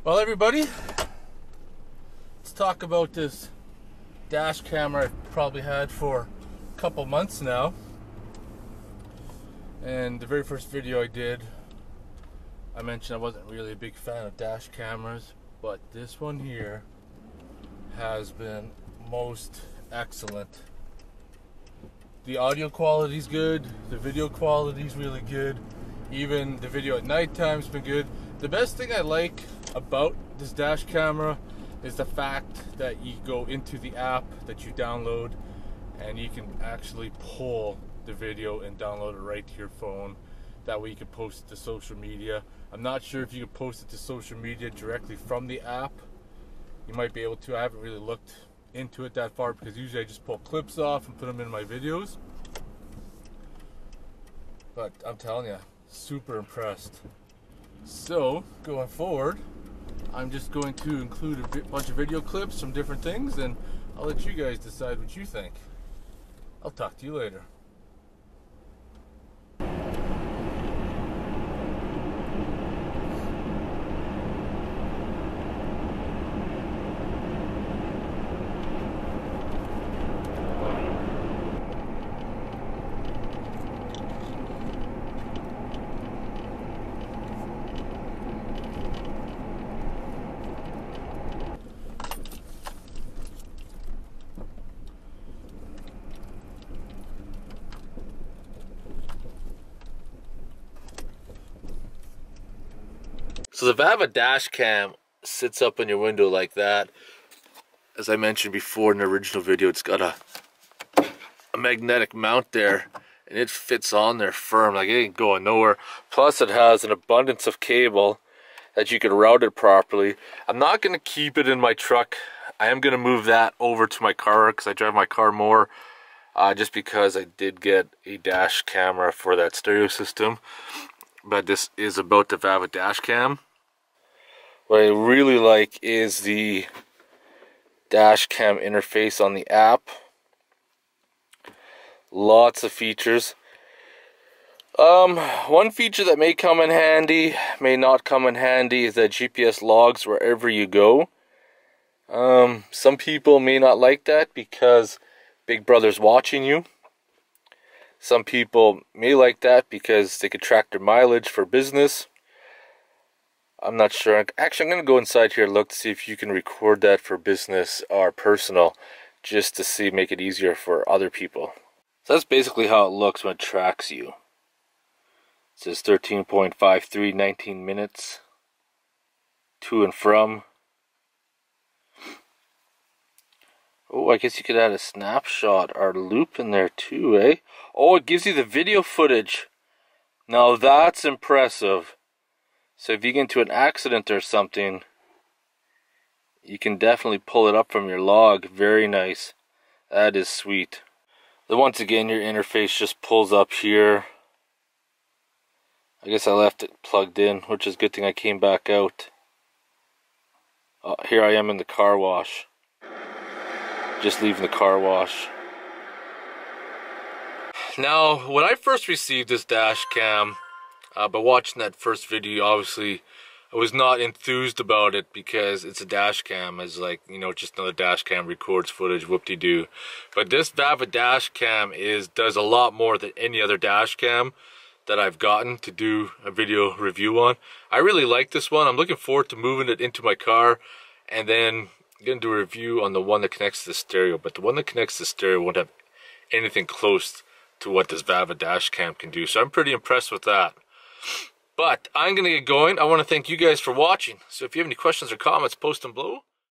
Well, everybody, let's talk about this dash camera I've probably had for a couple months now. And the very first video I did, I mentioned I wasn't really a big fan of dash cameras, but this one here has been most excellent. The audio quality is good, the video quality is really good, even the video at nighttime's been good. The best thing I like about this dash camera is the fact that you go into the app that you download and you can actually pull the video and download it right to your phone. That way you can post it to social media. I'm not sure if you can post it to social media directly from the app. You might be able to. I haven't really looked into it that far because usually I just pull clips off and put them in my videos. But I'm telling you, super impressed. So going forward, I'm just going to include a bunch of video clips from different things, and I'll let you guys decide what you think. I'll talk to you later. So the Vava dash cam sits up in your window like that. As I mentioned before in the original video, it's got a magnetic mount there, and it fits on there firm, like it ain't going nowhere. Plus it has an abundance of cable that you can route it properly. I'm not going to keep it in my truck. I am going to move that over to my car because I drive my car more, just because I did get a dash camera for that stereo system. But this is about the Vava dash cam. What I really like is the dash cam interface on the app. Lots of features. One feature that may come in handy, may not come in handy, is that GPS logs wherever you go. Some people may not like that because Big Brother's watching you. Some people may like that because they could track their mileage for business. I'm not sure. Actually, I'm going to go inside here and look to see if you can record that for business or personal, just to see, make it easier for other people. So that's basically how it looks when it tracks you. It says 13.53, 19 minutes to and from. Oh, I guess you could add a snapshot or loop in there too, eh? Oh, it gives you the video footage. Now that's impressive. So if you get into an accident or something, you can definitely pull it up from your log. Very nice. That is sweet. Then once again, your interface just pulls up here. I guess I left it plugged in, which is a good thing I came back out. Here I am in the car wash. Just leaving the car wash. Now, when I first received this dash cam, but watching that first video, obviously, I was not enthused about it because it's a dash cam. It's like, you know, just another dash cam, records footage, whoop-de-doo. But this Vava dash cam does a lot more than any other dash cam that I've gotten to do a video review on. I really like this one. I'm looking forward to moving it into my car and then going to do a review on the one that connects to the stereo. But the one that connects to the stereo won't have anything close to what this Vava dash cam can do. So I'm pretty impressed with that. But I'm going to get going. I want to thank you guys for watching. So if you have any questions or comments, post them below.